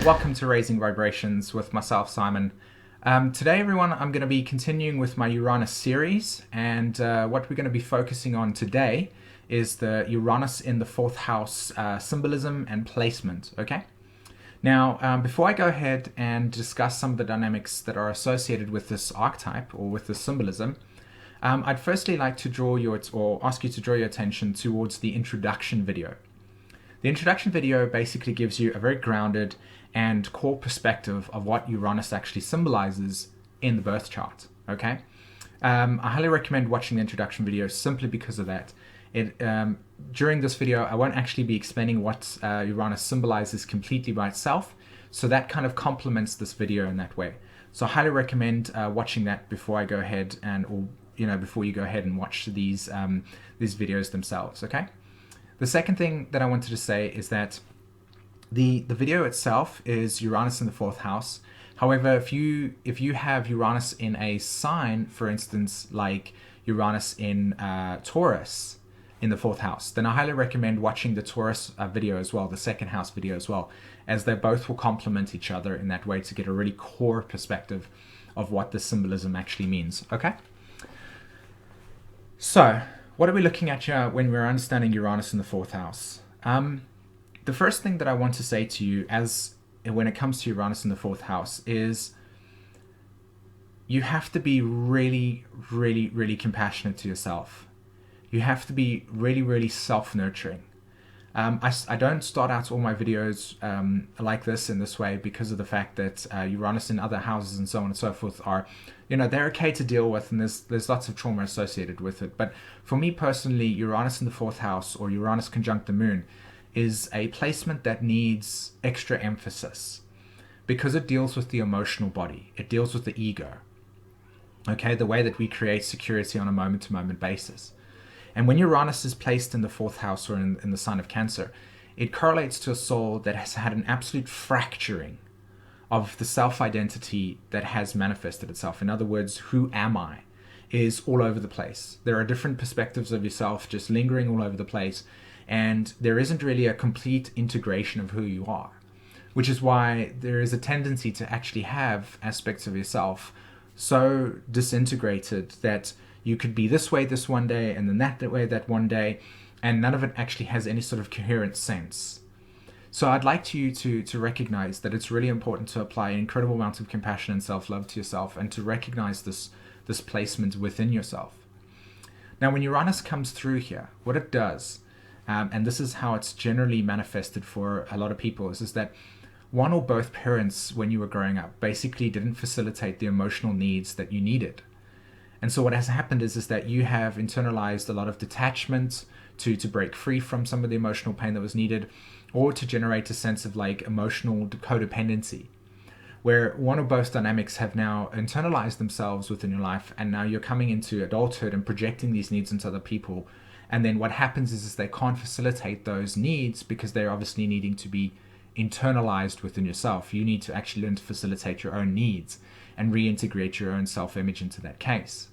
Welcome to Raising Vibrations with myself, Simon. Today, everyone, I'm going to be continuing with my Uranus series, and what we're going to be focusing on today is the Uranus in the fourth house symbolism and placement, okay? Now, before I go ahead and discuss some of the dynamics that are associated with this archetype or with this symbolism, I'd firstly like to ask you to draw your attention towards the introduction video. The introduction video basically gives you a very grounded and core perspective of what Uranus actually symbolizes in the birth chart, okay? I highly recommend watching the introduction video simply because of that. During this video, I won't actually be explaining what Uranus symbolizes completely by itself, so that kind of complements this video in that way. So I highly recommend watching that before I go ahead before you go ahead and watch these videos themselves, okay? The second thing that I wanted to say is that the video itself is Uranus in the fourth house. However, if you have Uranus in a sign, for instance, like Uranus in Taurus in the fourth house, then I highly recommend watching the Taurus video as well, the second house video as well, as they both will complement each other in that way to get a really core perspective of what the symbolism actually means, okay? So, what are we looking at here when we're understanding Uranus in the fourth house? The first thing that I want to say to you when it comes to Uranus in the fourth house is you have to be really, really, really compassionate to yourself. You have to be really, really self-nurturing. I don't start out all my videos like this in this way because of the fact that Uranus in other houses and so on and so forth are, they're okay to deal with, and there's lots of trauma associated with it. But for me personally, Uranus in the fourth house or Uranus conjunct the moon is a placement that needs extra emphasis because it deals with the emotional body. It deals with the ego, okay, the way that we create security on a moment-to-moment basis. And when Uranus is placed in the fourth house or in the sign of Cancer, it correlates to a soul that has had an absolute fracturing of the self-identity that has manifested itself. In other words, who am I is all over the place. There are different perspectives of yourself just lingering all over the place, and there isn't really a complete integration of who you are, which is why there is a tendency to actually have aspects of yourself so disintegrated that you could be this way this one day and then that way that one day, and none of it actually has any sort of coherent sense. So I'd like you to recognize that it's really important to apply an incredible amount of compassion and self-love to yourself and to recognize this placement within yourself. Now, when Uranus comes through here, what it does, and this is how it's generally manifested for a lot of people, is that one or both parents, when you were growing up, basically didn't facilitate the emotional needs that you needed. And so what has happened is that you have internalized a lot of detachment to break free from some of the emotional pain that was needed, or to generate a sense of like emotional codependency, where one or both dynamics have now internalized themselves within your life, and now you're coming into adulthood and projecting these needs into other people. And then what happens is they can't facilitate those needs because they're obviously needing to be internalized within yourself. You need to actually learn to facilitate your own needs and reintegrate your own self-image into that case.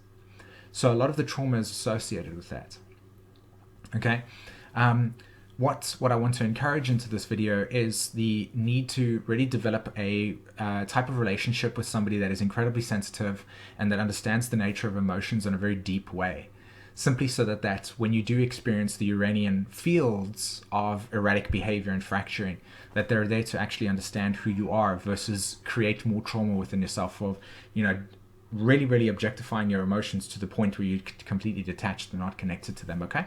So a lot of the trauma is associated with that. Okay. What I want to encourage into this video is the need to really develop a type of relationship with somebody that is incredibly sensitive and that understands the nature of emotions in a very deep way. Simply so that when you do experience the Uranian fields of erratic behavior and fracturing, that they're there to actually understand who you are versus create more trauma within yourself of, really, really objectifying your emotions to the point where you're completely detached and not connected to them, okay?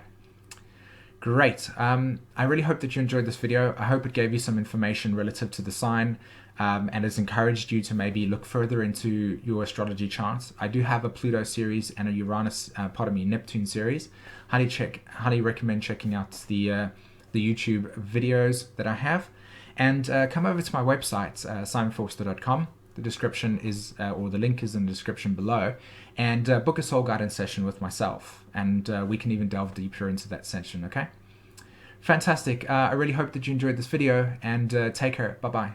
Great. I really hope that you enjoyed this video. I hope it gave you some information relative to the sign and has encouraged you to maybe look further into your astrology charts. I do have a Pluto series and a Neptune series. Highly recommend checking out the YouTube videos that I have. And come over to my website, simonforster.com. The description is, or the link is in the description below, and book a soul guidance session with myself, and we can even delve deeper into that session, okay? Fantastic. I really hope that you enjoyed this video, and take care. Bye-bye.